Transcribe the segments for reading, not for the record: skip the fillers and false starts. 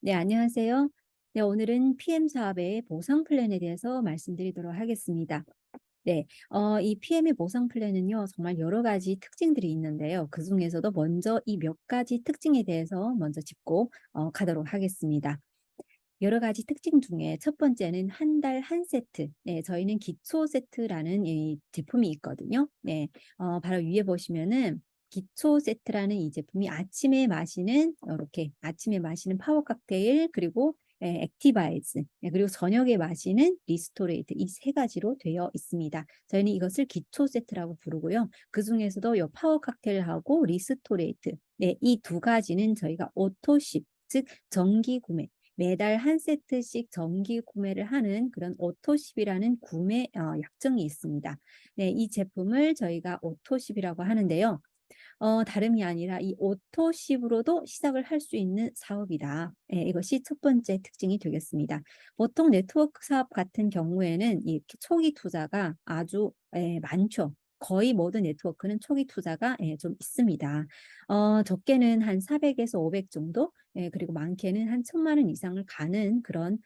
네, 안녕하세요. 네, 오늘은 PM 사업의 보상 플랜에 대해서 말씀드리도록 하겠습니다. 네, 이 PM의 보상 플랜은요, 정말 여러 가지 특징들이 있는데요. 그 중에서도 먼저 이 몇 가지 특징에 대해서 먼저 짚고 가도록 하겠습니다. 여러 가지 특징 중에 첫 번째는 한 달 한 세트. 네, 저희는 기초 세트라는 이 제품이 있거든요. 네, 바로 위에 보시면은 기초 세트라는 이 제품이 아침에 마시는 이렇게 아침에 마시는 파워 칵테일 그리고 액티바이즈 그리고 저녁에 마시는 리스토레이트 이 세 가지로 되어 있습니다. 저희는 이것을 기초 세트라고 부르고요. 그 중에서도 이 파워 칵테일하고 리스토레이트 이 두 가지는 저희가 오토십 즉 정기 구매 매달 한 세트씩 정기 구매를 하는 그런 오토십이라는 구매 약정이 있습니다. 네, 이 제품을 저희가 오토십이라고 하는데요. 다름이 아니라 이 오토십으로도 시작을 할 수 있는 사업이다. 예, 이것이 첫 번째 특징이 되겠습니다. 보통 네트워크 사업 같은 경우에는 이 초기 투자가 아주 많죠. 거의 모든 네트워크는 초기 투자가 좀 있습니다. 적게는 한 400에서 500 정도, 그리고 많게는 한 1000만 원 이상을 가는 그런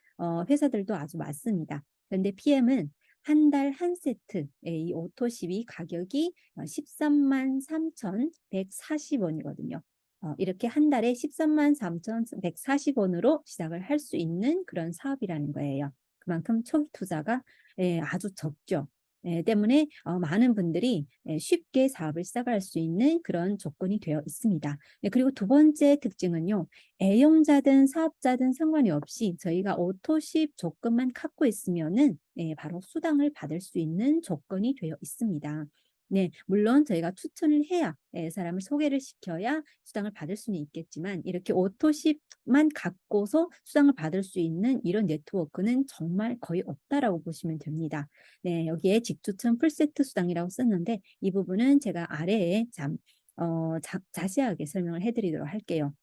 회사들도 아주 많습니다. 그런데 PM은 한 달 한 세트, 이 오토십이 가격이 13만 3,140원이거든요. 이렇게 한 달에 13만 3,140원으로 시작을 할 수 있는 그런 사업이라는 거예요. 그만큼 초기 투자가 아주 적죠. 때문에 많은 분들이 쉽게 사업을 시작할 수 있는 그런 조건이 되어 있습니다. 그리고 두 번째 특징은요. 애용자든 사업자든 상관이 없이 저희가 오토십 조건만 갖고 있으면은 바로 수당을 받을 수 있는 조건이 되어 있습니다. 네, 물론 저희가 추천을 해야 사람을 소개를 시켜야 수당을 받을 수는 있겠지만 이렇게 오토십만 갖고서 수당을 받을 수 있는 이런 네트워크는 정말 거의 없다라고 보시면 됩니다. 네, 여기에 직추천 풀세트 수당이라고 썼는데 이 부분은 제가 아래에 자세하게 설명을 해드리도록 할게요.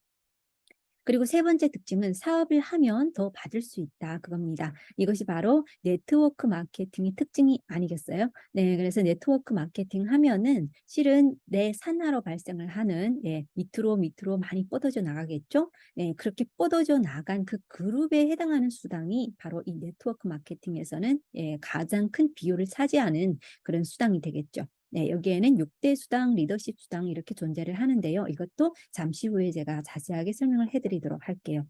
그리고 세 번째 특징은 사업을 하면 더 받을 수 있다 그겁니다. 이것이 바로 네트워크 마케팅의 특징이 아니겠어요? 네, 그래서 네트워크 마케팅 하면은 실은 내 산하로 발생을 하는 밑으로 밑으로 많이 뻗어져 나가겠죠? 네, 그렇게 뻗어져 나간 그 그룹에 해당하는 수당이 바로 이 네트워크 마케팅에서는 가장 큰 비율을 차지하는 그런 수당이 되겠죠. 네, 여기에는 6대 수당, 리더십 수당 이렇게 존재를 하는데요. 이것도 잠시 후에 제가 자세하게 설명을 해드리도록 할게요.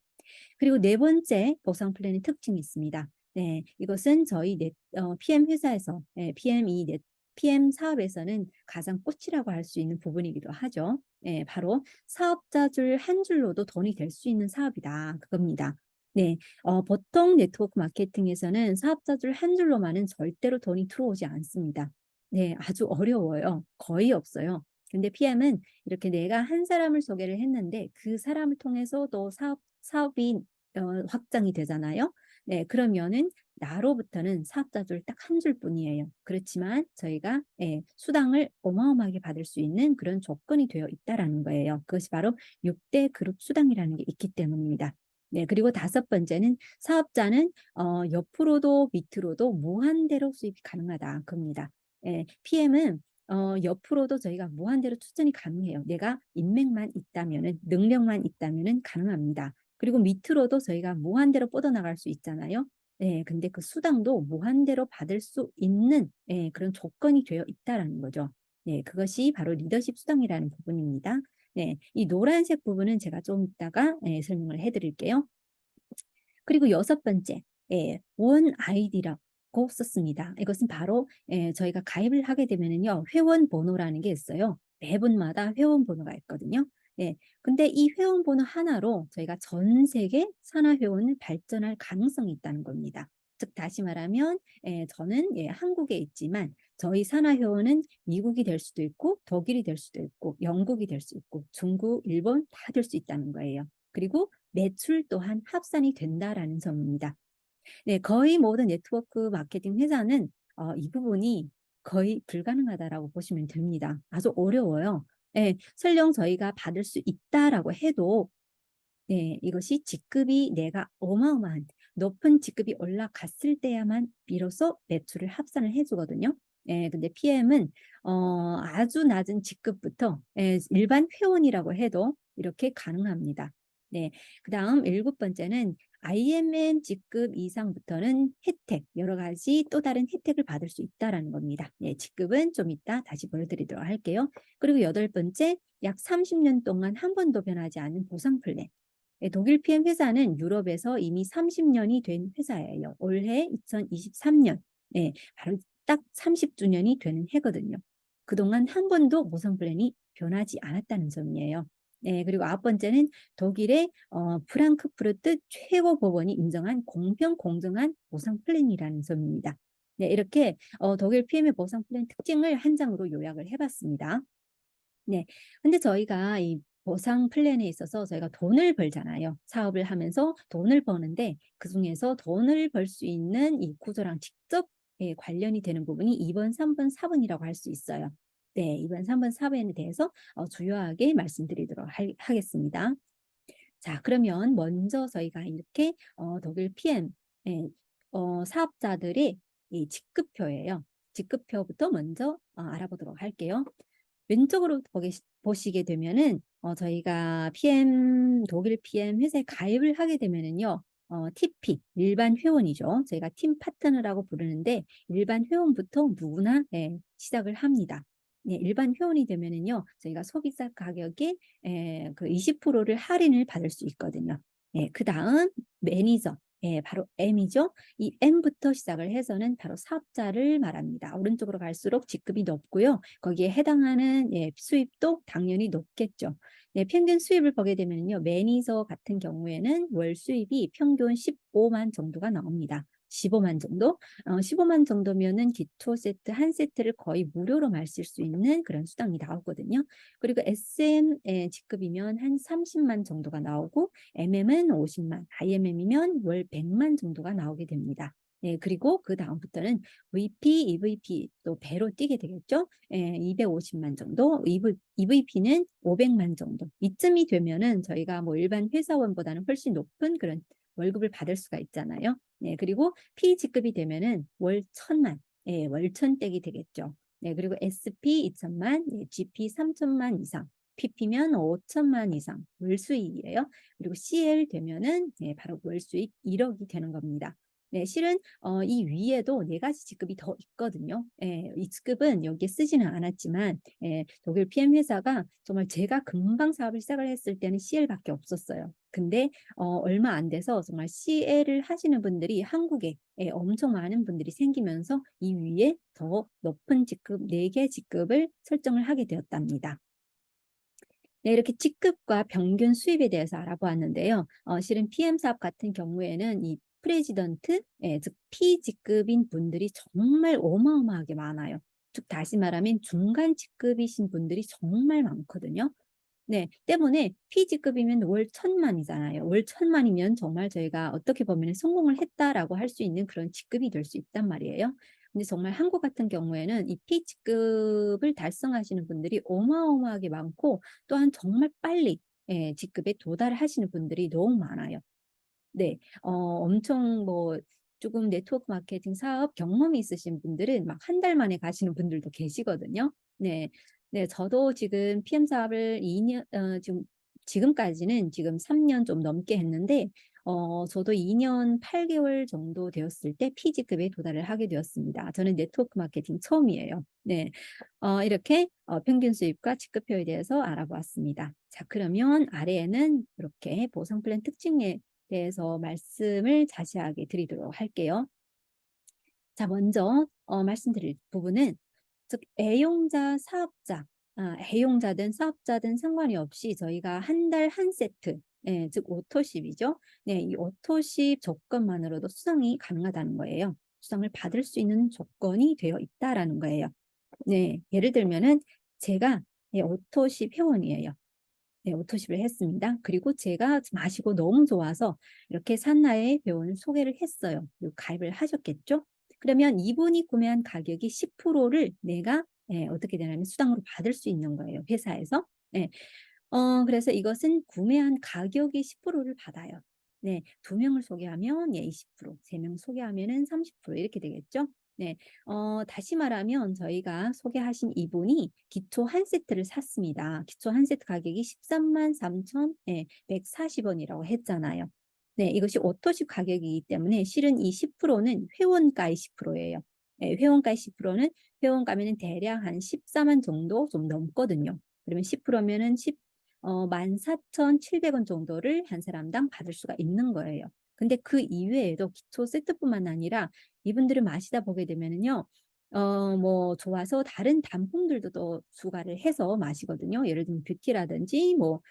그리고 네 번째 보상 플랜의 특징이 있습니다. 네, 이것은 저희 PM 회사에서 PM 사업에서는 가장 꽃이라고 할 수 있는 부분이기도 하죠. 바로 사업자 줄 한 줄로도 돈이 될 수 있는 사업이다. 그겁니다. 네, 보통 네트워크 마케팅에서는 사업자 줄 한 줄로만은 절대로 돈이 들어오지 않습니다. 네, 아주 어려워요. 거의 없어요. 근데 PM은 이렇게 내가 한 사람을 소개를 했는데 그 사람을 통해서 또 사업이 확장이 되잖아요. 네, 그러면은 나로부터는 사업자 줄 딱 한 줄뿐이에요. 그렇지만 저희가 수당을 어마어마하게 받을 수 있는 그런 조건이 되어 있다라는 거예요. 그것이 바로 6대 그룹 수당이라는 게 있기 때문입니다. 네, 그리고 다섯 번째는 사업자는 옆으로도 밑으로도 무한대로 수입이 가능하다. 그겁니다. PM은 옆으로도 저희가 무한대로 추천이 가능해요. 내가 인맥만 있다면은, 능력만 있다면은 가능합니다. 그리고 밑으로도 저희가 무한대로 뻗어나갈 수 있잖아요. 네, 근데 그 수당도 무한대로 받을 수 있는 그런 조건이 되어 있다라는 거죠. 네, 그것이 바로 리더십 수당이라는 부분입니다. 네, 이 노란색 부분은 제가 좀 이따가 설명을 해드릴게요. 그리고 여섯 번째, 원 아이디라고 썼습니다. 이것은 바로 저희가 가입을 하게 되면은요, 회원 번호라는 게 있어요. 매분마다 회원 번호가 있거든요. 네, 근데 이 회원 번호 하나로 저희가 전 세계 산하 회원을 발전할 가능성이 있다는 겁니다. 즉 다시 말하면 저는 한국에 있지만 저희 산하 회원은 미국이 될 수도 있고 독일이 될 수도 있고 영국이 될 수 있고 중국, 일본 다 될 수 있다는 거예요. 그리고 매출 또한 합산이 된다라는 점입니다. 네, 거의 모든 네트워크 마케팅 회사는 이 부분이 거의 불가능하다라고 보시면 됩니다. 아주 어려워요. 설령 저희가 받을 수 있다라고 해도 이것이 직급이 내가 어마어마한 높은 직급이 올라갔을 때야만 비로소 매출을 합산을 해주거든요. 근데 PM은 아주 낮은 직급부터 일반 회원이라고 해도 이렇게 가능합니다. 네. 그다음 일곱 번째는 IMM 직급 이상부터는 혜택, 여러 가지 또 다른 혜택을 받을 수 있다라는 겁니다. 네, 직급은 좀 이따 다시 보여드리도록 할게요. 그리고 여덟 번째, 약 30년 동안 한 번도 변하지 않은 보상 플랜. 네, 독일 PM 회사는 유럽에서 이미 30년이 된 회사예요. 올해 2023년, 네, 바로 딱 30주년이 되는 해거든요. 그동안 한 번도 보상 플랜이 변하지 않았다는 점이에요. 네, 그리고 아홉 번째는 독일의 프랑크푸르트 최고 법원이 인정한 공평 공정한 보상 플랜이라는 점입니다. 네, 이렇게 독일 PM의 보상 플랜 특징을 한 장으로 요약을 해봤습니다. 네. 근데 저희가 이 보상 플랜에 있어서 저희가 돈을 벌잖아요. 사업을 하면서 돈을 버는데 그중에서 돈을 벌 수 있는 이 구조랑 직접 관련이 되는 부분이 2번, 3번, 4번이라고 할 수 있어요. 네, 2번, 3번, 4번에 대해서 주요하게 말씀드리도록 하겠습니다. 자, 그러면 먼저 저희가 이렇게 독일 PM 사업자들의 이 직급표예요. 직급표부터 먼저 알아보도록 할게요. 왼쪽으로 보시게 되면은 저희가 독일 PM 회사에 가입을 하게 되면은요. TP 일반 회원이죠. 저희가 팀 파트너라고 부르는데 일반 회원부터 누구나 시작을 합니다. 네, 일반 회원이 되면은요. 저희가 소비자 가격의 그 20%를 할인을 받을 수 있거든요. 그다음 매니저 바로 M이죠. 이 M부터 시작을 해서는 바로 사업자를 말합니다. 오른쪽으로 갈수록 직급이 높고요. 거기에 해당하는 수입도 당연히 높겠죠. 네, 평균 수입을 보게 되면요. 매니저 같은 경우에는 월 수입이 평균 15만 정도가 나옵니다. 15만 정도? 15만 정도면은 기초 세트 한 세트를 거의 무료로 마실 수 있는 그런 수당이 나오거든요. 그리고 SM 직급이면 한 30만 정도가 나오고 MM은 50만, IMM이면 월 100만 정도가 나오게 됩니다. 네, 그리고 그 다음부터는 VP, EVP 또 배로 뛰게 되겠죠. 250만 정도, EVP는 500만 정도. 이쯤이 되면은 저희가 뭐 일반 회사원보다는 훨씬 높은 그런 월급을 받을 수가 있잖아요. 네, 그리고 P 직급이 되면은 월 1000만, 월 천댁이 되겠죠. 네, 그리고 SP 2천만, GP 3천만 이상, PP면 5천만 이상 월 수익이에요. 그리고 CL 되면은 바로 월 수익 1억이 되는 겁니다. 네, 실은 이 위에도 네 가지 직급이 더 있거든요. 이 직급은 여기에 쓰지는 않았지만 독일 PM 회사가 정말 제가 금방 사업을 시작을 했을 때는 CL밖에 없었어요. 근데 얼마 안 돼서 정말 CL을 하시는 분들이 한국에 엄청 많은 분들이 생기면서 이 위에 더 높은 직급, 4개 직급을 설정을 하게 되었답니다. 네, 이렇게 직급과 평균 수입에 대해서 알아보았는데요. 실은 PM 사업 같은 경우에는 이 프레지던트, 즉 P직급인 분들이 정말 어마어마하게 많아요. 즉 다시 말하면 중간 직급이신 분들이 정말 많거든요. 네, 때문에 P직급이면 월 1000만이잖아요. 월 1000만이면 정말 저희가 어떻게 보면 성공을 했다라고 할 수 있는 그런 직급이 될 수 있단 말이에요. 근데 정말 한국 같은 경우에는 이 P직급을 달성하시는 분들이 어마어마하게 많고 또한 정말 빨리 직급에 도달하시는 분들이 너무 많아요. 네. 엄청 뭐 조금 네트워크 마케팅 사업 경험이 있으신 분들은 막 한 달 만에 가시는 분들도 계시거든요. 네. 네, 저도 지금 PM 사업을 2년 지금까지는 지금 3년 좀 넘게 했는데 저도 2년 8개월 정도 되었을 때 P직급에 도달을 하게 되었습니다. 저는 네트워크 마케팅 처음이에요. 네. 이렇게 평균 수입과 직급표에 대해서 알아보았습니다. 자, 그러면 아래에는 이렇게 보상 플랜 특징에 대해서 말씀을 자세하게 드리도록 할게요. 자, 먼저 말씀드릴 부분은 즉 애용자, 사업자, 애용자든 사업자든 상관이 없이 저희가 한 달 한 세트, 즉 오토십이죠. 네, 이 오토십 조건만으로도 수당이 가능하다는 거예요. 수당을 받을 수 있는 조건이 되어 있다라는 거예요. 네, 예를 들면은 제가 오토십 회원이에요. 네, 오토십을 했습니다. 그리고 제가 마시고 너무 좋아서 이렇게 산나의 회원을 소개를 했어요. 그리고 가입을 하셨겠죠? 그러면 이분이 구매한 가격이 10%를 내가 어떻게 되냐면 수당으로 받을 수 있는 거예요. 회사에서. 네. 그래서 이것은 구매한 가격의 10%를 받아요. 네, 2명을 소개하면 20%, 3명 소개하면은 30% 이렇게 되겠죠? 네. 다시 말하면 저희가 소개하신 이분이 기초 한 세트를 샀습니다. 기초 한 세트 가격이 133,140 원이라고 했잖아요. 네. 이것이 오토십 가격이기 때문에 실은 이 10%는 회원가의 10%예요. 예, 회원가의 10%는 회원가면은 대략 한 14만 정도 좀 넘거든요. 그러면 10%면은 14,700원 정도를 한 사람당 받을 수가 있는 거예요. 근데 그 이외에도 기초 세트뿐만 아니라 이분들을 마시다 보게 되면은요. 뭐 좋아서 다른 단품들도 또 추가를 해서 마시거든요. 예를 들면 뷰티라든지 뭐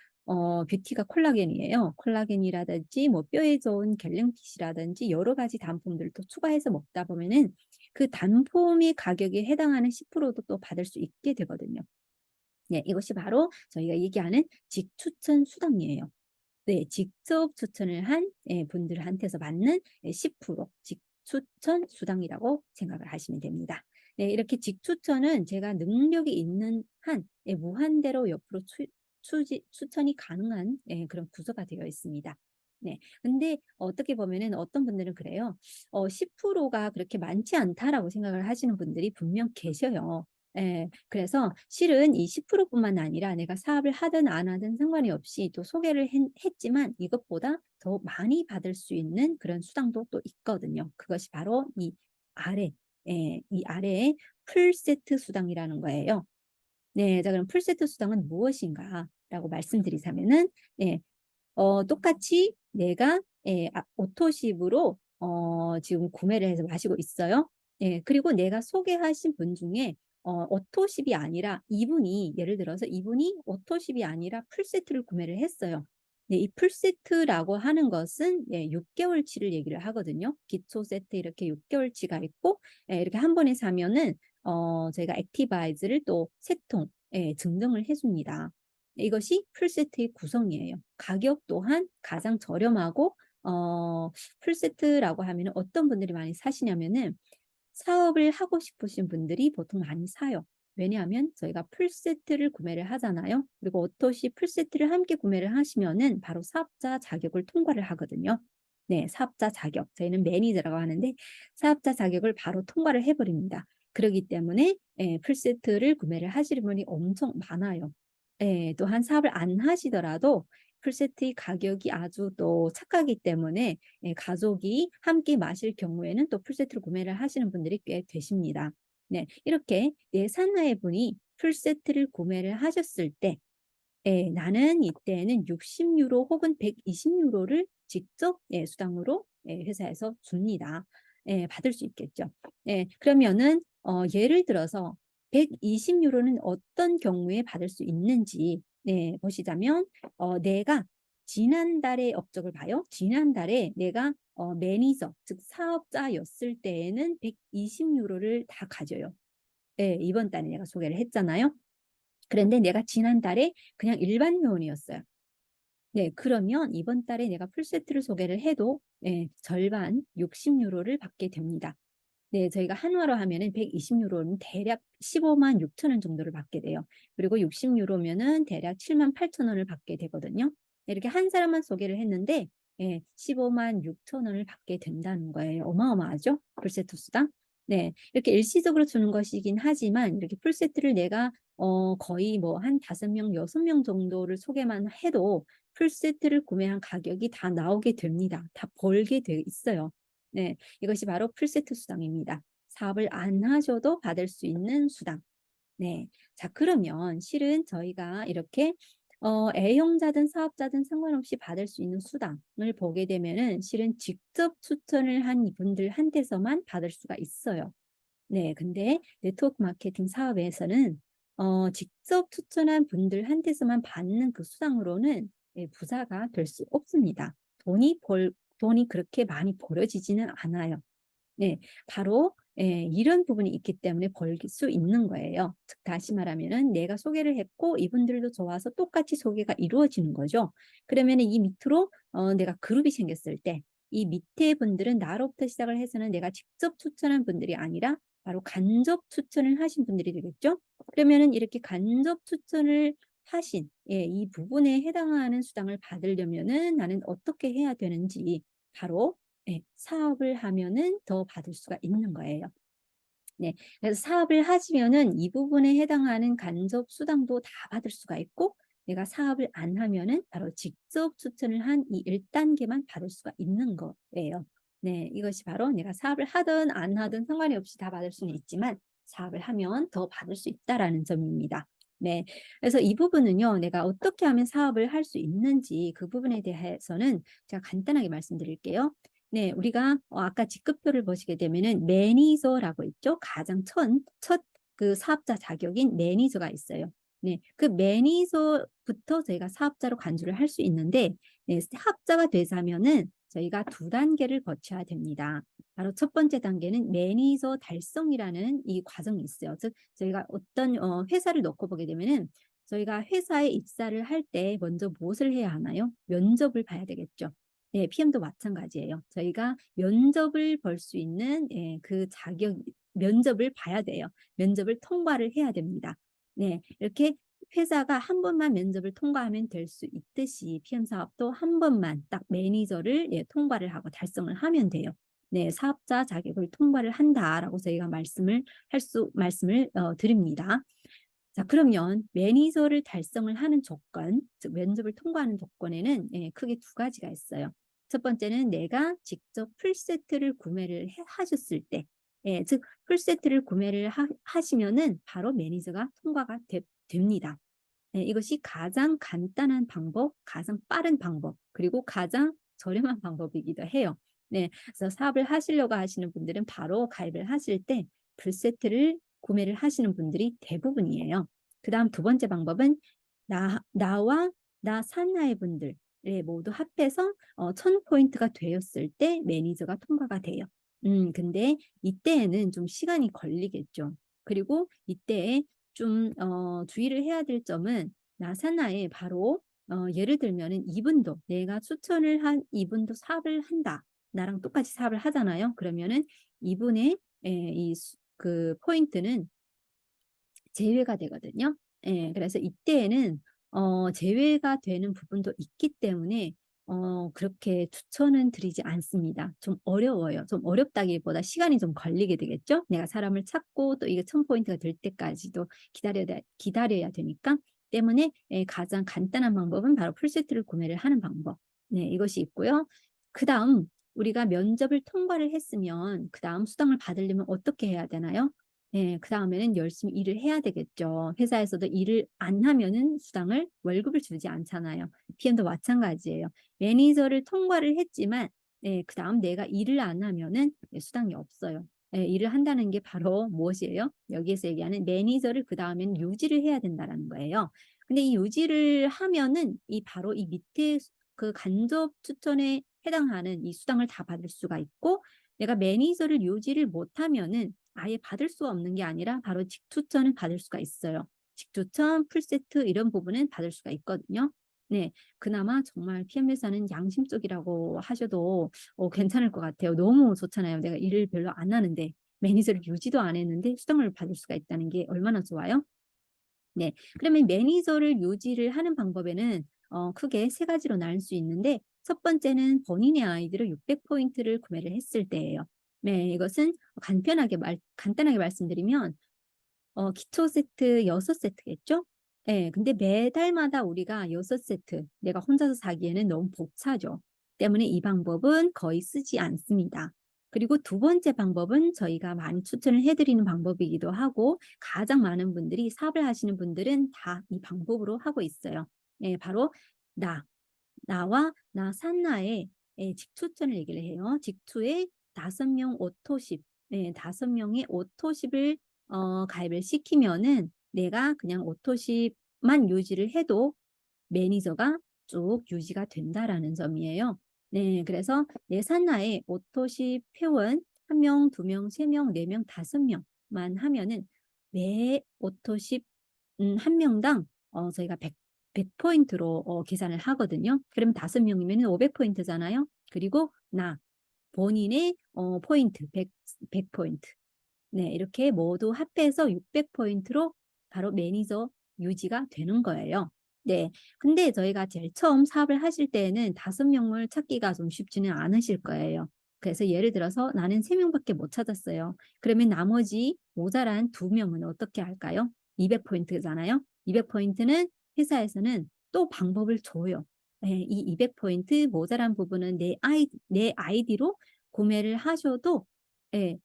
뷰티가 콜라겐이에요. 콜라겐이라든지 뭐 뼈에 좋은 갤름핏이라든지 여러 가지 단품들을 또 추가해서 먹다 보면은 그 단품의 가격에 해당하는 10%도 또 받을 수 있게 되거든요. 네, 이것이 바로 저희가 얘기하는 직추천 수당이에요. 네. 직접 추천을 한 분들한테서 받는 10% 직추천 수당이라고 생각을 하시면 됩니다. 네. 이렇게 직추천은 제가 능력이 있는 한 무한대로 옆으로 추천이 가능한 그런 구조가 되어 있습니다. 네. 근데 어떻게 보면은 어떤 분들은 그래요. 10%가 그렇게 많지 않다라고 생각을 하시는 분들이 분명 계셔요. 예. 그래서 실은 이 10%뿐만 아니라 내가 사업을 하든 안 하든 상관이 없이 또 소개를 했지만 이것보다 더 많이 받을 수 있는 그런 수당도 또 있거든요. 그것이 바로 이 아래, 이 아래에 풀세트 수당이라는 거예요. 네. 자, 그럼 풀세트 수당은 무엇인가라고 말씀드리자면은, 예, 똑같이 내가 오토십으로 지금 구매를 해서 마시고 있어요. 예. 그리고 내가 소개하신 분 중에 오토십이 아니라 이분이 예를 들어서 이분이 오토십이 아니라 풀세트를 구매를 했어요. 네. 이 풀세트라고 하는 것은 6개월치를 얘기를 하거든요. 기초 세트 이렇게 6개월치가 있고 이렇게 한 번에 사면은 저희가 액티바이즈를 또 3통 증정을 해 줍니다. 이것이 풀세트의 구성이에요. 가격 또한 가장 저렴하고 풀세트라고 하면은 어떤 분들이 많이 사시냐면은 사업을 하고 싶으신 분들이 보통 많이 사요. 왜냐하면 저희가 풀세트를 구매를 하잖아요. 그리고 오토시 풀세트를 함께 구매를 하시면은 바로 사업자 자격을 통과를 하거든요. 네, 사업자 자격. 저희는 매니저라고 하는데 사업자 자격을 바로 통과를 해버립니다. 그렇기 때문에 풀세트를 구매를 하시는 분이 엄청 많아요. 또한 사업을 안 하시더라도 풀세트의 가격이 아주 또 착하기 때문에 가족이 함께 마실 경우에는 또 풀세트를 구매를 하시는 분들이 꽤 되십니다. 네, 이렇게 예산하에 분이 풀세트를 구매를 하셨을 때 나는 이때는 60유로 혹은 120유로를 직접 수당으로 회사에서 줍니다. 받을 수 있겠죠. 그러면은 예를 들어서 120유로는 어떤 경우에 받을 수 있는지 보시자면 내가 지난달의 업적을 봐요. 지난달에 내가 매니저 즉 사업자였을 때에는 120유로를 다 가져요. 이번 달에 내가 소개를 했잖아요. 그런데 내가 지난달에 그냥 일반 회원이었어요. 네, 그러면 이번 달에 내가 풀세트를 소개를 해도 절반 60유로를 받게 됩니다. 네, 저희가 한화로 하면은 120유로는 대략 15만 6천 원 정도를 받게 돼요. 그리고 60유로면은 대략 7만 8천 원을 받게 되거든요. 네, 이렇게 한 사람만 소개를 했는데 15만 6천 원을 받게 된다는 거예요. 어마어마하죠? 풀세트 수당. 네, 이렇게 일시적으로 주는 것이긴 하지만 이렇게 풀세트를 내가 거의 뭐 한 5명, 6명 정도를 소개만 해도 풀세트를 구매한 가격이 다 나오게 됩니다. 다 벌게 돼 있어요. 네, 이것이 바로 풀세트 수당입니다. 사업을 안 하셔도 받을 수 있는 수당. 네. 자, 그러면 실은 저희가 이렇게 A형자든 사업자든 상관없이 받을 수 있는 수당을 보게 되면은 실은 직접 추천을 한 분들한테서만 받을 수가 있어요. 네. 근데 네트워크 마케팅 사업에서는 직접 추천한 분들한테서만 받는 그 수당으로는 부자가 될 수 없습니다. 돈이 그렇게 많이 벌어지지는 않아요. 네. 바로 이런 부분이 있기 때문에 벌 수 있는 거예요. 즉 다시 말하면은 내가 소개를 했고 이분들도 좋아서 똑같이 소개가 이루어지는 거죠. 그러면은 이 밑으로 내가 그룹이 생겼을 때 이 밑에 분들은 나로부터 시작을 해서는 내가 직접 추천한 분들이 아니라 바로 간접 추천을 하신 분들이 되겠죠. 그러면은 이렇게 간접 추천을 하신 이 부분에 해당하는 수당을 받으려면은 나는 어떻게 해야 되는지 바로 사업을 하면은 더 받을 수가 있는 거예요. 네. 그래서 사업을 하시면은 이 부분에 해당하는 간접 수당도 다 받을 수가 있고, 내가 사업을 안 하면은 바로 직접 추천을 한 이 1단계만 받을 수가 있는 거예요. 네. 이것이 바로 내가 사업을 하든 안 하든 상관이 없이 다 받을 수는 있지만 사업을 하면 더 받을 수 있다라는 점입니다. 네. 그래서 이 부분은요, 내가 어떻게 하면 사업을 할 수 있는지 그 부분에 대해서는 제가 간단하게 말씀드릴게요. 네. 우리가 아까 직급표를 보시게 되면은 매니저라고 있죠. 가장 첫 그 사업자 자격인 매니저가 있어요. 네. 그 매니저부터 저희가 사업자로 간주를 할 수 있는데, 네, 사업자가 되자면은 저희가 두 단계를 거쳐야 됩니다. 바로 첫 번째 단계는 매니저 달성이라는 이 과정이 있어요. 즉 저희가 어떤 회사를 놓고 보게 되면은 저희가 회사에 입사를 할 때 먼저 무엇을 해야 하나요? 면접을 봐야 되겠죠. 네, PM도 마찬가지예요. 저희가 면접을 볼 수 있는, 예, 그 자격, 면접을 봐야 돼요. 면접을 통과를 해야 됩니다. 네, 이렇게 회사가 한 번만 면접을 통과하면 될 수 있듯이 PM 사업도 한 번만 딱 매니저를, 예, 통과를 하고 달성을 하면 돼요. 네, 사업자 자격을 통과를 한다라고 저희가 말씀을 드립니다. 자, 그러면 매니저를 달성을 하는 조건, 즉 면접을 통과하는 조건에는, 예, 크게 두 가지가 있어요. 첫 번째는 내가 직접 풀세트를 구매를 하셨을 때, 예, 즉 풀세트를 구매를 하시면은 바로 매니저가 통과가 됩니다. 예, 이것이 가장 간단한 방법, 가장 빠른 방법, 그리고 가장 저렴한 방법이기도 해요. 네, 그래서 사업을 하시려고 하시는 분들은 바로 가입을 하실 때 풀세트를 구매를 하시는 분들이 대부분이에요. 그다음 두 번째 방법은 나와 나 산하의 분들, 예, 모두 합해서 1000포인트가 되었을 때 매니저가 통과가 돼요. 근데 이때에는 좀 시간이 걸리겠죠. 그리고 이때에 좀 주의를 해야 될 점은, 나사나에 바로 예를 들면은 이분도, 내가 추천을 한 이분도 사업을 한다. 나랑 똑같이 사업을 하잖아요. 그러면은 이분의, 예, 그 포인트는 제외가 되거든요. 예, 그래서 이때에는 제외가 되는 부분도 있기 때문에 그렇게 추천은 드리지 않습니다. 좀 어려워요. 좀 어렵다기보다 시간이 좀 걸리게 되겠죠. 내가 사람을 찾고 또 이게 1000포인트가 될 때까지도 기다려야 되니까. 때문에, 예, 가장 간단한 방법은 바로 풀세트를 구매를 하는 방법. 네, 이것이 있고요. 그다음 우리가 면접을 통과를 했으면 그다음 수당을 받으려면 어떻게 해야 되나요? 예, 그다음에는 열심히 일을 해야 되겠죠. 회사에서도 일을 안 하면은 월급을 주지 않잖아요. PM도 마찬가지예요. 매니저를 통과를 했지만, 예, 그다음 내가 일을 안 하면은, 예, 수당이 없어요. 예, 일을 한다는 게 바로 무엇이에요? 여기에서 얘기하는 매니저를 그다음에는 유지를 해야 된다라는 거예요. 근데 이 유지를 하면은 바로 이 밑에 그 간접 추천에 해당하는 이 수당을 다 받을 수가 있고, 내가 매니저를 유지를 못하면은 아예 받을 수 없는 게 아니라 바로 직추천을 받을 수가 있어요. 직추천, 풀세트 이런 부분은 받을 수가 있거든요. 네, 그나마 정말 PM 회사는 양심 쪽이라고 하셔도 괜찮을 것 같아요. 너무 좋잖아요. 내가 일을 별로 안 하는데 매니저를 유지도 안 했는데 수당을 받을 수가 있다는 게 얼마나 좋아요? 네, 그러면 매니저를 유지를 하는 방법에는 크게 세 가지로 나눌 수 있는데, 첫 번째는 본인의 아이디로 600포인트를 구매를 했을 때예요. 네, 이것은 간단하게 말씀드리면 기초 세트 6세트겠죠? 예, 근데 매달마다 우리가 6세트, 내가 혼자서 사기에는 너무 벅차죠. 때문에 이 방법은 거의 쓰지 않습니다. 그리고 두 번째 방법은 저희가 많이 추천을 해드리는 방법이기도 하고, 가장 많은 분들이 사업을 하시는 분들은 다 이 방법으로 하고 있어요. 예, 바로 나, 나와 나 산나의, 예, 직추천을 얘기를 해요. 직추에 5명 오토십, 네, 5명의 오토십을 가입을 시키면은 내가 그냥 오토십만 유지를 해도 매니저가 쭉 유지가 된다라는 점이에요. 네, 그래서 내 산하에 오토십 회원 1명, 2명, 3명, 4명, 5명만 하면은 매 오토십 1명당 저희가 100포인트로 계산을 하거든요. 그러면 5명이면 500포인트잖아요. 그리고 본인의 포인트 100포인트. 네, 이렇게 모두 합해서 600포인트로 바로 매니저 유지가 되는 거예요. 네, 근데 저희가 제일 처음 사업을 하실 때에는 5명을 찾기가 좀 쉽지는 않으실 거예요. 그래서 예를 들어서 나는 3명밖에 못 찾았어요. 그러면 나머지 모자란 2명은 어떻게 할까요? 200포인트잖아요. 200포인트는 회사에서는 또 방법을 줘요. 예, 이 200포인트 모자란 부분은 내 아이디로 구매를 하셔도 예,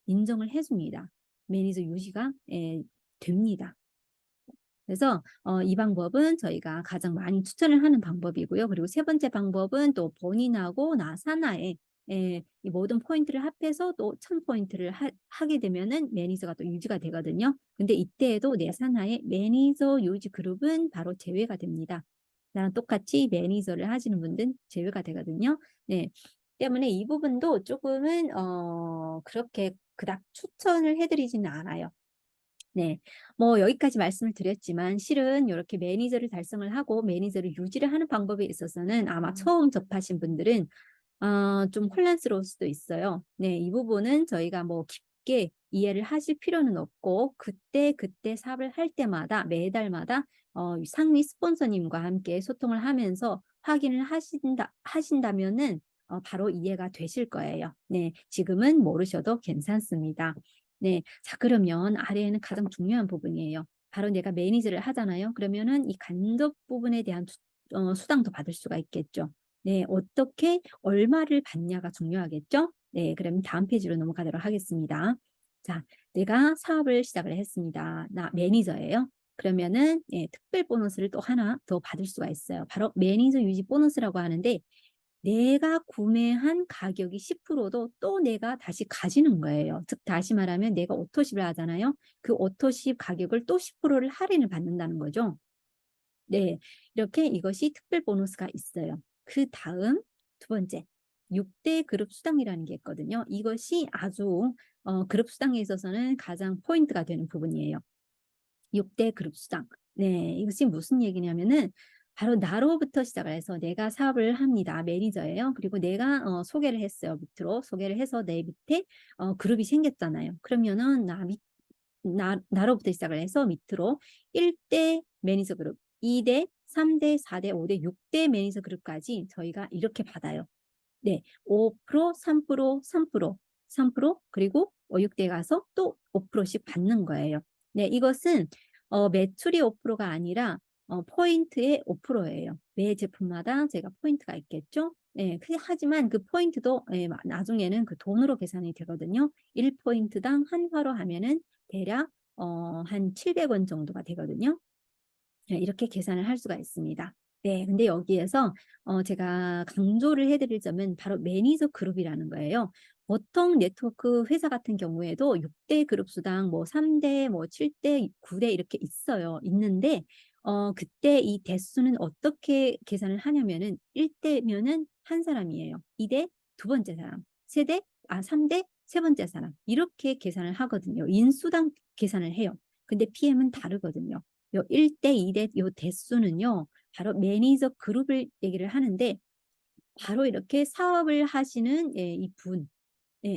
인정을 해줍니다. 매니저 유지가 됩니다. 그래서 이 방법은 저희가 가장 많이 추천을 하는 방법이고요. 그리고 세 번째 방법은 또 본인하고 나 사나에 이 모든 포인트를 합해서 또 1000포인트를 하게 되면은 매니저가 또 유지가 되거든요. 근데 이때에도 내 사나의 매니저 유지 그룹은 바로 제외가 됩니다. 나랑 똑같이 매니저를 하시는 분들은 제외가 되거든요. 네. 때문에 이 부분도 조금은 그렇게 그닥 추천을 해드리지는 않아요. 네. 뭐 여기까지 말씀을 드렸지만 실은 이렇게 매니저를 달성을 하고 매니저를 유지를 하는 방법에 있어서는 아마 처음 접하신 분들은 좀 혼란스러울 수도 있어요. 네. 이 부분은 저희가 뭐 깊게 이해를 하실 필요는 없고 그때 사업을 할 때마다 매달마다 상위 스폰서님과 함께 소통을 하면서 확인을 하신다면은 바로 이해가 되실 거예요. 네. 지금은 모르셔도 괜찮습니다. 네. 자, 그러면 아래에는 가장 중요한 부분이에요. 바로 내가 매니저를 하잖아요. 그러면은 이 간접 부분에 대한 수당도 받을 수가 있겠죠. 네. 어떻게 얼마를 받냐가 중요하겠죠. 네. 그럼 다음 페이지로 넘어가도록 하겠습니다. 자, 내가 사업을 시작을 했습니다. 나 매니저예요. 그러면은 특별 보너스를 또 하나 더 받을 수가 있어요. 바로 매니저 유지 보너스라고 하는데 내가 구매한 가격이 10%도 또 내가 다시 가지는 거예요. 즉 다시 말하면 내가 오토십을 하잖아요. 그 오토십 가격을 또 10%를 할인을 받는다는 거죠. 네. 이렇게 이것이 특별 보너스가 있어요. 그다음 두 번째 6대 그룹 수당이라는 게 있거든요. 이것이 아주 그룹 수당에 있어서는 가장 포인트가 되는 부분이에요. 6대 그룹 수당. 네. 이것이 무슨 얘기냐면은 바로 나로부터 시작을 해서 내가 사업을 합니다. 매니저예요. 그리고 내가 소개를 했어요. 밑으로 소개를 해서 내 밑에 그룹이 생겼잖아요. 그러면은 나로부터 시작을 해서 밑으로 1대 매니저 그룹, 2대, 3대, 4대, 5대, 6대 매니저 그룹까지 저희가 이렇게 받아요. 네. 5%, 3%, 3%, 3% 그리고 6대 가서 또 5%씩 받는 거예요. 네. 이것은 매출이 5%가 아니라 포인트의 5%예요. 매 제품마다 제가 포인트가 있겠죠. 네. 하지만 그 포인트도 나중에는 그 돈으로 계산이 되거든요. 1포인트당 한화로 하면은 대략 한 700원 정도가 되거든요. 네, 이렇게 계산을 할 수가 있습니다. 네, 근데 여기에서 제가 강조를 해드릴 점은 바로 매니저 그룹이라는 거예요. 보통 네트워크 회사 같은 경우에도 6대 그룹 수당, 뭐 3대, 뭐 7대, 9대 이렇게 있어요. 있는데 그때 이 대수는 어떻게 계산을 하냐면은 1대면은 한 사람이에요. 2대 두 번째 사람, 3대 세 번째 사람 이렇게 계산을 하거든요. 인수당 계산을 해요. 근데 PM은 다르거든요. 요 1대 2대 요 대수는요. 바로 매니저 그룹을 얘기를 하는데 바로 이렇게 사업을 하시는 이 분,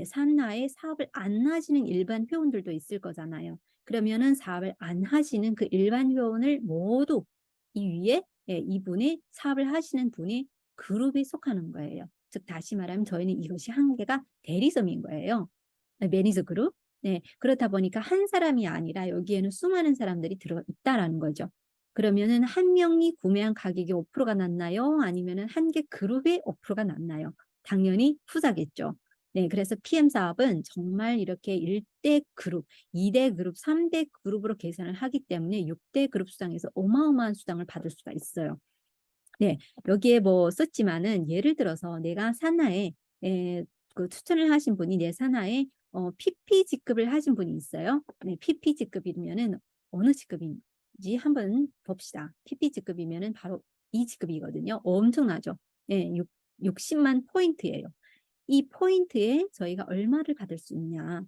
산하에 사업을 안 하시는 일반 회원들도 있을 거잖아요. 그러면은 사업을 안 하시는 그 일반 회원을 모두 이 위에 이분이 사업을 하시는 분이 그룹에 속하는 거예요. 즉 다시 말하면 저희는 이것이 한 개가 대리점인 거예요. 매니저 그룹. 네, 그렇다 보니까 한 사람이 아니라 여기에는 수많은 사람들이 들어있다라는 거죠. 그러면은 한 명이 구매한 가격이 5%가 낮나요? 아니면은 한 개 그룹에 5%가 낮나요? 당연히 후자겠죠. 네, 그래서 PM 사업은 정말 이렇게 1대 그룹, 2대 그룹, 3대 그룹으로 계산을 하기 때문에 6대 그룹 수당에서 어마어마한 수당을 받을 수가 있어요. 네, 여기에 뭐 썼지만은 예를 들어서 내가 산하에 그 추천을 하신 분이 내 산하에 PP 직급을 하신 분이 있어요. 네, PP 직급이면은 어느 직급인지 한번 봅시다. PP 직급이면은 바로 이 직급이거든요. 엄청나죠. 네, 60만 포인트예요. 이 포인트에 저희가 얼마를 받을 수 있냐.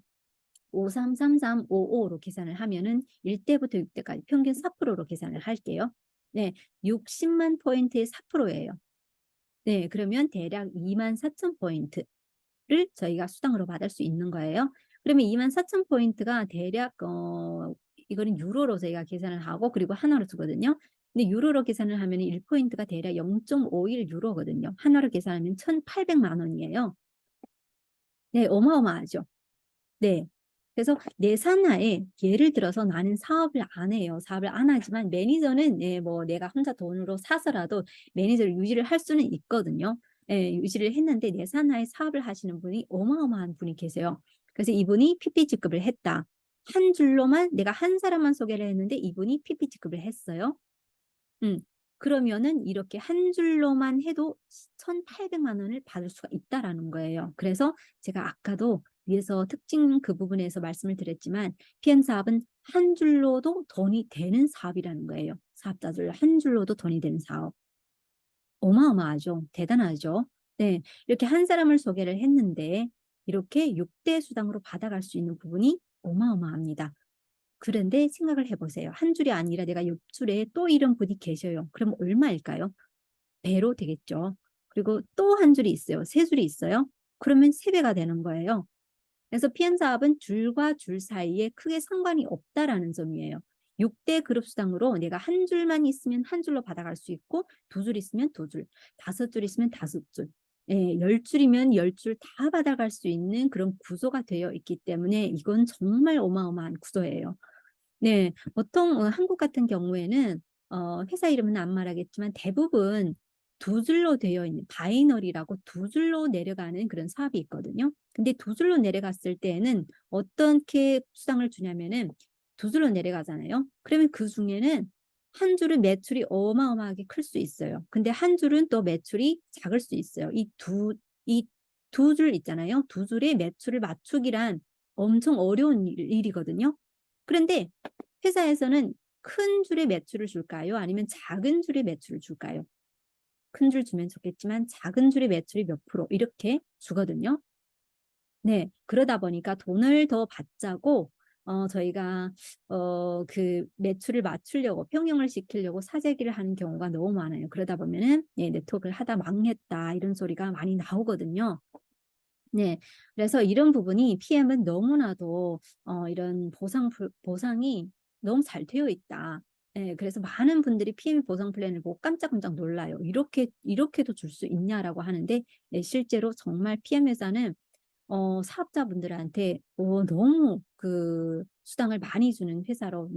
533355로 계산을 하면은 1대부터 6대까지 평균 4%로 계산을 할게요. 네, 60만 포인트의 4%예요. 네, 그러면 대략 24,000포인트를 저희가 수당으로 받을 수 있는 거예요. 그러면 24,000포인트가 대략 이거는 유로로 저희가 계산을 하고 그리고 한화로 주거든요. 근데 유로로 계산을 하면 1포인트가 대략 0.51 유로거든요. 한화로 계산하면 1,800만 원이에요. 네, 어마어마하죠. 네. 그래서 내 산하에 예를 들어서 나는 사업을 안 해요. 사업을 안 하지만 매니저는 뭐 내가 혼자 돈으로 사서라도 매니저를 유지를 할 수는 있거든요. 유지를 했는데 내 산하에 사업을 하시는 분이 어마어마한 분이 계세요. 그래서 이분이 PPG급을 했다. 한 줄로만 내가 한 사람만 소개를 했는데 이분이 PPG급을 했어요. 음. 그러면은 이렇게 한 줄로만 해도 1,800만 원을 받을 수가 있다라는 거예요. 그래서 제가 아까도 위에서 특징 그 부분에서 말씀을 드렸지만 PM 사업은 한 줄로도 돈이 되는 사업이라는 거예요. 사업자들 한 줄로도 돈이 되는 사업. 어마어마하죠. 대단하죠. 네. 이렇게 한 사람을 소개를 했는데 이렇게 6대 수당으로 받아갈 수 있는 부분이 어마어마합니다. 그런데 생각을 해 보세요. 한 줄이 아니라 내가 옆 줄에 또 이런 분이 계셔요. 그럼 얼마일까요? 배로 되겠죠. 그리고 또 한 줄이 있어요. 세 줄이 있어요. 그러면 세 배가 되는 거예요. 그래서 PM 사업은 줄과 줄 사이에 크게 상관이 없다라는 점이에요. 6대 그룹 수당으로 내가 한 줄만 있으면 한 줄로 받아갈 수 있고 두 줄 있으면 두 줄, 다섯 줄 있으면 다섯 줄, 10줄이면 10줄 다 받아갈 수 있는 그런 구조가 되어 있기 때문에 이건 정말 어마어마한 구조예요. 네. 보통 한국 같은 경우에는 회사 이름은 안 말하겠지만 대부분 두 줄로 되어 있는 바이너리라고 두 줄로 내려가는 그런 사업이 있거든요. 근데 두 줄로 내려갔을 때에는 어떻게 수당을 주냐면은 두 줄로 내려가잖아요. 그러면 그중에는 한 줄은 매출이 어마어마하게 클 수 있어요. 근데 한 줄은 또 매출이 작을 수 있어요. 이 두 줄 있잖아요. 두 줄의 매출을 맞추기란 엄청 어려운 일이거든요. 그런데 회사에서는 큰 줄의 매출을 줄까요? 아니면 작은 줄의 매출을 줄까요? 큰 줄 주면 좋겠지만 작은 줄의 매출이 몇 프로 이렇게 주거든요. 네. 그러다 보니까 돈을 더 받자고 저희가 그 매출을 맞추려고 평형을 시키려고 사재기를 하는 경우가 너무 많아요. 그러다 보면은 "네트워크를 하다 망했다." 이런 소리가 많이 나오거든요. 네. 그래서 이런 부분이 PM은 너무나도 이런 보상이 너무 잘 되어 있다. 그래서 많은 분들이 PM 보상 플랜을 보고 깜짝깜짝 놀라요. "이렇게도 줄 수 있냐?"라고 하는데 실제로 정말 PM 회사는 사업자분들한테 너무 그 수당을 많이 주는 회사로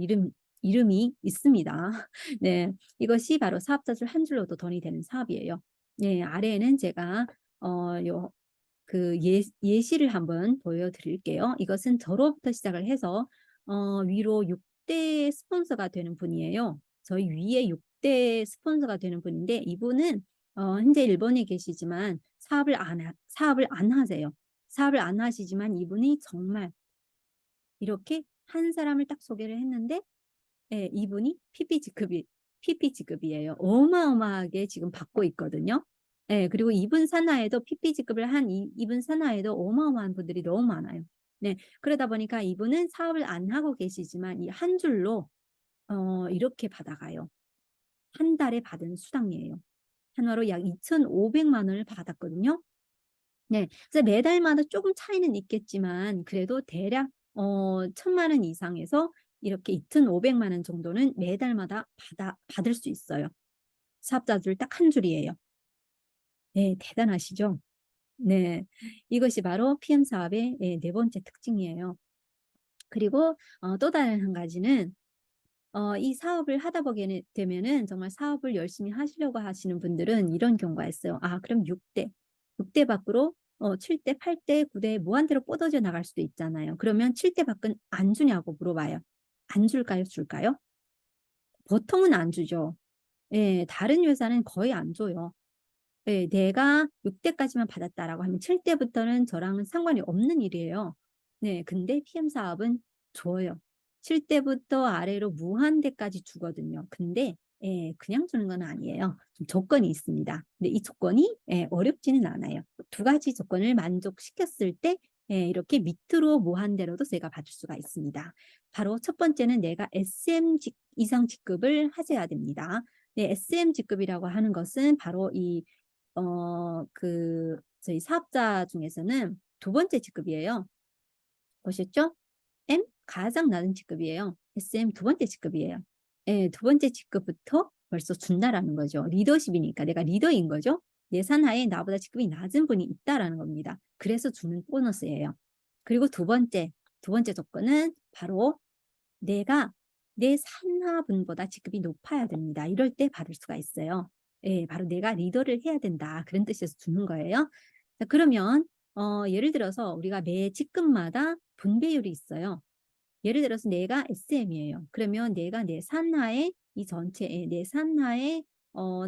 이름이 있습니다. 네. 이것이 바로 사업자 줄 한 줄로도 돈이 되는 사업이에요. 네. 아래에는 제가 요 예시를 한번 보여드릴게요. 이것은 저로부터 시작을 해서 위로 6대 스폰서가 되는 분이에요. 저희 위에 6대 스폰서가 되는 분인데 이분은 현재 일본에 계시지만 사업을 안 하세요. 사업을 안 하시지만 이분이 정말 이렇게 한 사람을 딱 소개를 했는데 이분이 PPG급이에요. 어마어마하게 지금 받고 있거든요. 그리고 이분 산하에도 PPG급을 한 이분 산하에도 어마어마한 분들이 너무 많아요. 네. 그러다 보니까 이분은 사업을 안 하고 계시지만 이 한 줄로 이렇게 받아가요. 한 달에 받은 수당이에요. 한화로 약 2,500만 원을 받았거든요. 네. 그래서 매달마다 조금 차이는 있겠지만 그래도 대략 1,000만 원 이상에서 이렇게 2,500만 원 정도는 매달마다 받을 수 있어요. 사업자들 딱 한 줄이에요. 네. 대단하시죠? 네. 이것이 바로 PM 사업의 네 번째 특징이에요. 그리고 또 다른 한 가지는 이 사업을 하다 보게 되면은 정말 사업을 열심히 하시려고 하시는 분들은 이런 경우가 있어요. 아 그럼 6대 밖으로 7 대, 8 대, 9대 무한대로 뻗어져 나갈 수도 있잖아요. 그러면 7대 밖은 안 주냐고 물어봐요. 안 줄까요? 줄까요? 보통은 안 주죠. 다른 회사는 거의 안 줘요. 내가 6 대까지만 받았다라고 하면 7 대부터는 저랑은 상관이 없는 일이에요. 네. 근데 PM 사업은 줘요. 7 대부터 아래로 무한대까지 주거든요. 근데 그냥 주는 건 아니에요. 좀 조건이 있습니다. 근데 이 조건이 어렵지는 않아요. 두 가지 조건을 만족시켰을 때 이렇게 밑으로 무한대로도 제가 받을 수가 있습니다. 바로 첫 번째는 내가 SM 이상 직급을 하셔야 됩니다. 네. SM 직급이라고 하는 것은 바로 저희 사업자 중에서는 두 번째 직급이에요. 보셨죠? M 가장 낮은 직급이에요. SM 두 번째 직급이에요. 두 번째 직급부터 벌써 준다라는 거죠. 리더십이니까 내가 리더인 거죠. 산하에 나보다 직급이 낮은 분이 있다라는 겁니다. 그래서 주는 보너스예요. 그리고 두 번째 조건은 바로 내가 내 산하분보다 직급이 높아야 됩니다. 이럴 때 받을 수가 있어요. 예, 바로 내가 리더를 해야 된다. 그런 뜻에서 주는 거예요. 자, 그러면 예를 들어서 우리가 매 직급마다 분배율이 있어요. 예를 들어서 내가 SM이에요. 그러면 내가 내 산하에 이 전체에 내 산하에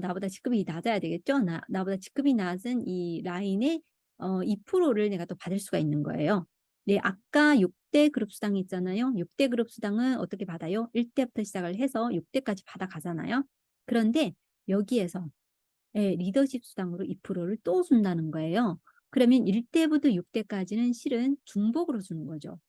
나보다 직급이 낮아야 되겠죠. 나보다 직급이 낮은 이 라인에 2%를 내가 또 받을 수가 있는 거예요. 네, 아까 6대 그룹 수당이 있잖아요. 6대 그룹 수당은 어떻게 받아요? 1대부터 시작을 해서 6대까지 받아가잖아요. 그런데 여기에서 예, 리더십 수당으로 2%를 또 준다는 거예요. 그러면 1대부터 6대까지는 실은 중복으로 주는 거죠.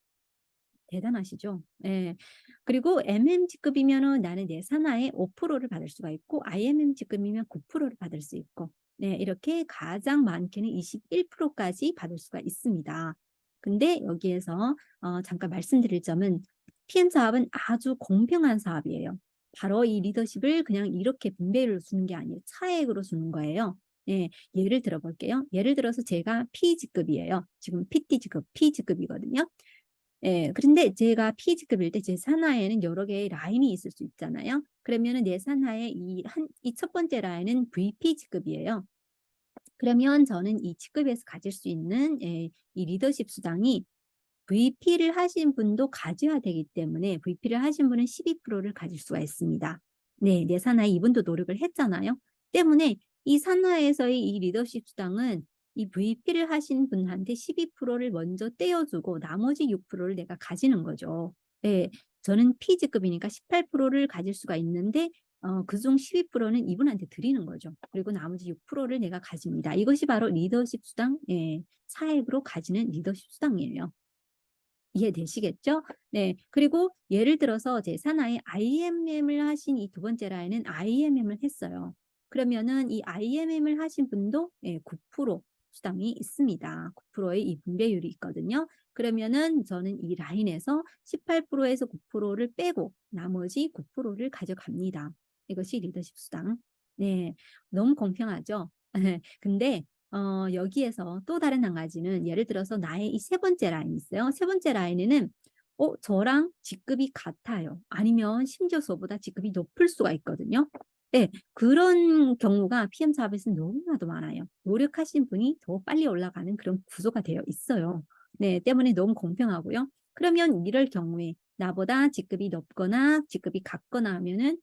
대단하시죠? 예. 그리고 MMG급이면은 나는 내 산하에 5%를 받을 수가 있고 IMMG급이면 9%를 받을 수 있고 네, 이렇게 가장 많게는 21%까지 받을 수가 있습니다. 근데 여기에서 잠깐 말씀드릴 점은 PM 사업은 아주 공평한 사업이에요. 바로 이 리더십을 그냥 이렇게 분배를 주는 게 아니에요. 차액으로 주는 거예요. 예, 예를 들어 볼게요. 예를 들어서 제가 P직급이에요. 지금 PT직급, P직급이거든요. 예, 그런데 제가 P직급일 때 제 산하에는 여러 개의 라인이 있을 수 있잖아요. 그러면은 내 산하에 이 첫 번째 라인은 VP직급이에요. 그러면 저는 이 직급에서 가질 수 있는 이 리더십 수당이 VP를 하신 분도 가져야 되기 때문에 VP를 하신 분은 12%를 가질 수가 있습니다. 네, 내 산하에 이분도 노력을 했잖아요. 때문에 이 산하에서의 이 리더십 수당은 이 VP를 하신 분한테 12%를 먼저 떼어주고 나머지 6%를 내가 가지는 거죠. 네, 저는 P직급이니까 18%를 가질 수가 있는데 그중 12%는 이분한테 드리는 거죠. 그리고 나머지 6%를 내가 가집니다. 이것이 바로 리더십 수당, 예, 차액으로 가지는 리더십 수당이에요. 이해되시겠죠? 네. 그리고 예를 들어서 제 산하에 IMM을 하신 이 두 번째 라인은 IMM을 했어요. 그러면은 이 IMM을 하신 분도 예, 9% 수당이 있습니다. 9%의 이 분배율이 있거든요. 그러면은 저는 이 라인에서 18%에서 9%를 빼고 나머지 9%를 가져갑니다. 이것이 리더십 수당. 네. 너무 공평하죠? 근데 여기에서 또 다른 한 가지는 예를 들어서 나의 이 세 번째 라인이 있어요. 세 번째 라인에는 저랑 직급이 같아요. 아니면 심지어 저보다 직급이 높을 수가 있거든요. 네, 그런 경우가 PM 사업에서는 너무나도 많아요. 노력하신 분이 더 빨리 올라가는 그런 구조가 되어 있어요. 네, 때문에 너무 공평하고요. 그러면 이럴 경우에 나보다 직급이 높거나 직급이 같거나 하면은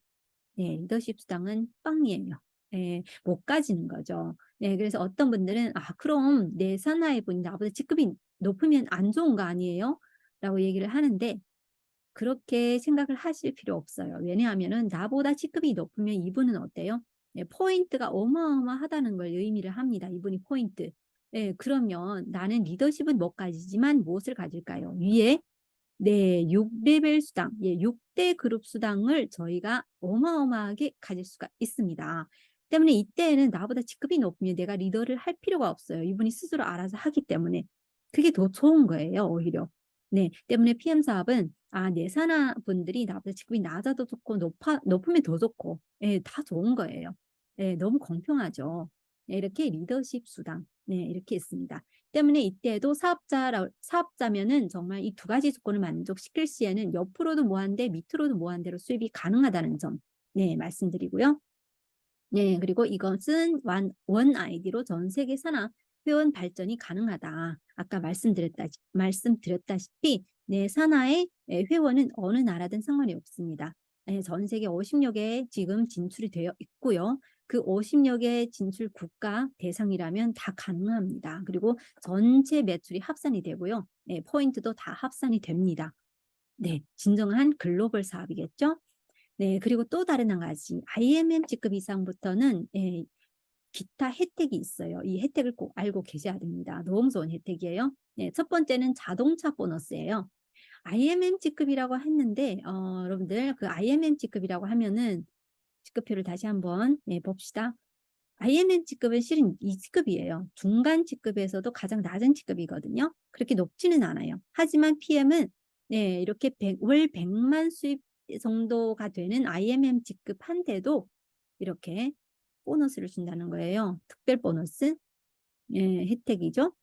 네, 리더십 수당은 빵이에요. 예, 못 가지는 거죠. 네, 그래서 어떤 분들은 그럼 내 산하의 분이 나보다 직급이 높으면 안 좋은 거 아니에요? 라고 얘기를 하는데 그렇게 생각을 하실 필요 없어요. 왜냐하면은 나보다 직급이 높으면 이분은 어때요? 네, 포인트가 어마어마하다는 걸 의미를 합니다. 이분이 포인트. 예, 그러면 나는 리더십은 못 가지지만 무엇을 가질까요? 위에 네, 6레벨 수당, 예, 6대 그룹 수당을 저희가 어마어마하게 가질 수가 있습니다. 때문에 이때에는 나보다 직급이 높으면 내가 리더를 할 필요가 없어요. 이분이 스스로 알아서 하기 때문에. 그게 더 좋은 거예요, 오히려. 네, 때문에 PM 사업은 내 산하 분들이 나보다 직급이 낮아도 좋고 높으면 더 좋고, 예, 다 좋은 거예요. 예, 너무 공평하죠. 네, 이렇게 리더십 수당, 네, 이렇게 있습니다. 때문에 이때도 사업자면은 정말 이 두 가지 조건을 만족시킬 시에는 옆으로도 모한대 밑으로도 모한대로 수입이 가능하다는 점 네, 말씀드리고요. 네, 그리고 이것은 원 아이디로 전 세계 산하 회원 발전이 가능하다. 아까 말씀드렸다시피 내 산하의 회원은 어느 나라든 상관이 없습니다. 전 세계 50여 개에 지금 진출이 되어 있고요. 그 50여 개 진출 국가 대상이라면 다 가능합니다. 그리고 전체 매출이 합산이 되고요. 포인트도 다 합산이 됩니다. 네, 진정한 글로벌 사업이겠죠? 네, 그리고 또 다른 한 가지, IMMG급 이상부터는 기타 혜택이 있어요. 이 혜택을 꼭 알고 계셔야 됩니다. 너무 좋은 혜택이에요. 네, 첫 번째는 자동차 보너스예요. IMMG급이라고 했는데 여러분들 그 IMMG급이라고 하면은 직급표를 다시 한번 봅시다. IMMG급은 실은 2직급이에요. 중간 직급에서도 가장 낮은 직급이거든요. 그렇게 높지는 않아요. 하지만 PM은 네, 이렇게 월 100만 수입 정도가 되는 IMM 직급한데도 이렇게 보너스를 준다는 거예요. 특별 보너스 혜택이죠.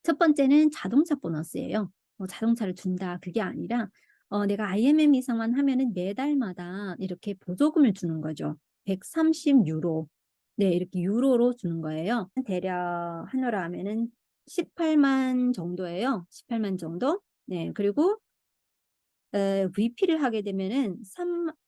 첫 번째는 자동차 보너스예요. 자동차를 준다 그게 아니라 내가 IMM 이상만 하면은 매달마다 이렇게 보조금을 주는 거죠. 130유로. 네, 이렇게 유로로 주는 거예요. 대략 한화로 하면은 18만 정도예요. 18만 정도. 네, 그리고 VP를 하게 되면은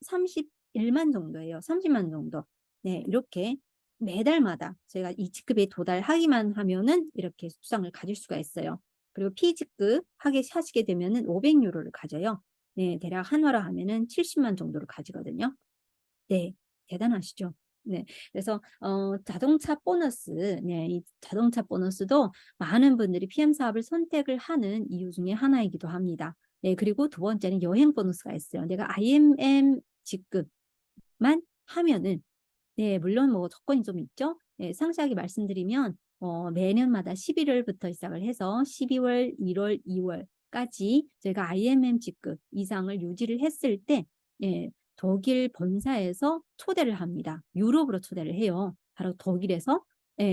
31만 정도예요. 30만 정도. 네, 이렇게 매달마다 저희가 이 직급에 도달하기만 하면은 이렇게 수당을 가질 수가 있어요. 그리고 P직급 하시게 되면은 500유로를 가져요. 네, 대략 한화로 하면은 70만 정도를 가지거든요. 네. 대단하시죠? 네. 그래서 자동차 보너스, 네, 이 자동차 보너스도 많은 분들이 PM 사업을 선택을 하는 이유 중에 하나이기도 합니다. 네. 그리고 두 번째는 여행 보너스가 있어요. 내가 IMM 직급만 하면은, 네, 물론 뭐 조건이 좀 있죠. 네, 상세하게 말씀드리면 매년마다 11월부터 시작을 해서 12월, 1월, 2월까지 저희가 IMM 직급 이상을 유지를 했을 때 예, 독일 본사에서 초대를 합니다. 유럽으로 초대를 해요. 바로 독일에서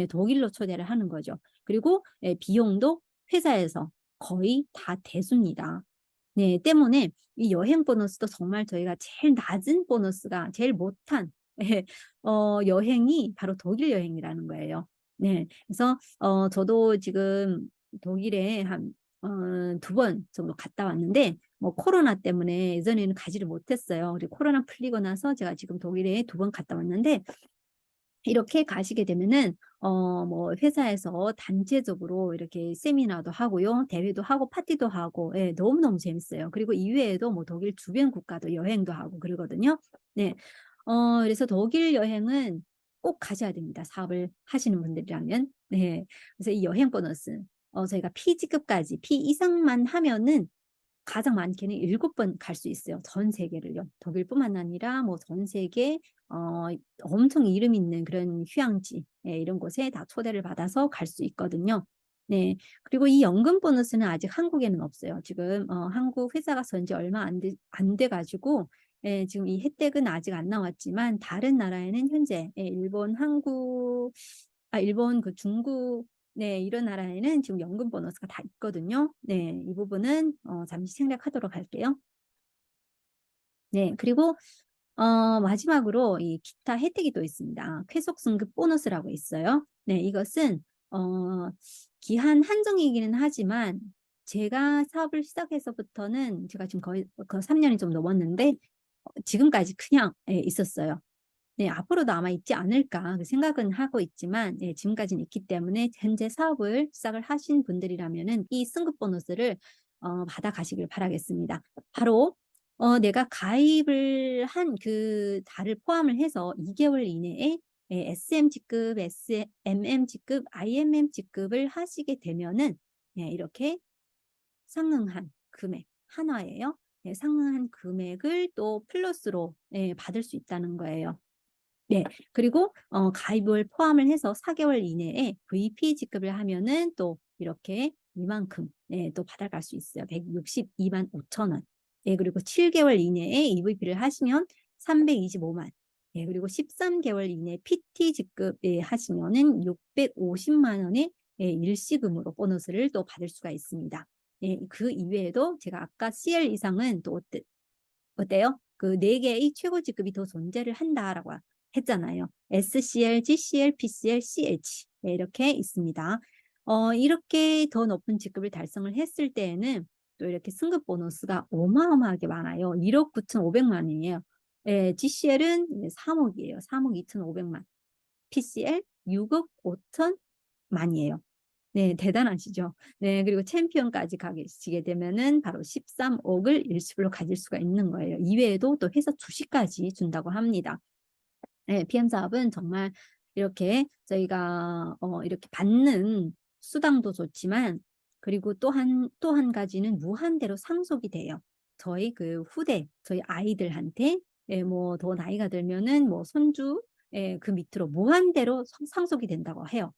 독일로 초대를 하는 거죠. 그리고 비용도 회사에서 거의 다 대수입니다. 네, 때문에 이 여행 보너스도 정말 저희가 제일 낮은 보너스가 제일 못한 예, 여행이 바로 독일 여행이라는 거예요. 네, 그래서 저도 지금 독일에 한 두 번 정도 갔다 왔는데 뭐 코로나 때문에 예전에는 가지를 못했어요. 그리고 코로나 풀리고 나서 제가 지금 독일에 두 번 갔다 왔는데 이렇게 가시게 되면은 뭐 회사에서 단체적으로 이렇게 세미나도 하고요. 대회도 하고 파티도 하고 예, 너무너무 재밌어요. 그리고 이외에도 뭐 독일 주변 국가도 여행도 하고 그러거든요. 네. 그래서 독일 여행은 꼭 가셔야 됩니다. 사업을 하시는 분들이라면. 네. 그래서 이 여행 보너스 저희가 P직급까지 P 이상만 하면은 가장 많게는 7번 갈 수 있어요. 전 세계를요. 독일뿐만 아니라 뭐 전 세계 엄청 이름 있는 그런 휴양지 이런 곳에 다 초대를 받아서 갈 수 있거든요. 네. 그리고 이 연금 보너스는 아직 한국에는 없어요. 지금 한국 회사가 선 지 얼마 안 돼 가지고 지금 이 혜택은 아직 안 나왔지만 다른 나라에는 현재 일본, 한국 일본, 그 중국 네, 이런 나라에는 지금 연금 보너스가 다 있거든요. 네, 이 부분은 잠시 생략하도록 할게요. 네, 그리고 마지막으로 이 기타 혜택이 또 있습니다. 쾌속 승급 보너스라고 있어요. 네, 이것은 기한 한정이기는 하지만 제가 사업을 시작해서부터는 제가 지금 거의 3년이 좀 넘었는데 지금까지 그냥 있었어요. 네, 앞으로도 아마 있지 않을까 그 생각은 하고 있지만 지금까지는 있기 때문에 현재 사업을 시작을 하신 분들이라면은 이 승급 보너스를 받아 가시길 바라겠습니다. 바로 내가 가입을 한 그 달을 포함을 해서 2개월 이내에 SM 직급, SMM 직급, IMM 직급을 하시게 되면은 이렇게 상응한 금액 한화예요. 상응한 금액을 또 플러스로 받을 수 있다는 거예요. 네. 그리고 가입을 포함을 해서 4개월 이내에 VP 직급을 하면은 또 이렇게 이만큼 또 받아갈 수 있어요. 162만 5천 원. 예, 그리고 7개월 이내에 EVP를 하시면 325만. 예, 그리고 13개월 이내 PT 직급 하시면은 650만 원의 일시금으로 보너스를 또 받을 수가 있습니다. 예, 그 이외에도 제가 아까 CL 이상은 또 어때요? 그 네 개의 최고 직급이 더 존재를 한다라고 했잖아요. SCL, GCL, PCL, CH 이렇게 있습니다. 이렇게 더 높은 직급을 달성을 했을 때에는 또 이렇게 승급 보너스가 어마어마하게 많아요. 1억 9,500만 원이에요. GCL은 3억이에요. 3억 2,500만. PCL 6억 5천만이에요. 네, 대단하시죠. 네, 그리고 챔피언까지 가시게 되면은 바로 13억을 일시불로 가질 수가 있는 거예요. 이외에도 또 회사 주식까지 준다고 합니다. 네, PM 사업은 정말 이렇게 저희가 이렇게 받는 수당도 좋지만 그리고 또 한 가지는 무한대로 상속이 돼요. 저희 그 후대, 저희 아이들한테 뭐 더 나이가 들면은 뭐 손주 그 밑으로 무한대로 상속이 된다고 해요.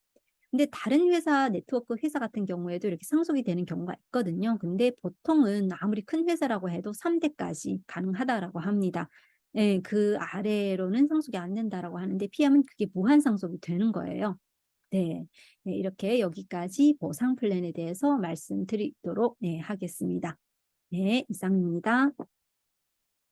근데 다른 회사, 네트워크 회사 같은 경우에도 이렇게 상속이 되는 경우가 있거든요. 근데 보통은 아무리 큰 회사라고 해도 3대까지 가능하다라고 합니다. 예, 그 아래로는 상속이 안 된다라고 하는데 피하면 그게 무한 상속이 되는 거예요. 네. 네, 이렇게 여기까지 보상 플랜에 대해서 말씀드리도록 네, 하겠습니다. 네, 이상입니다.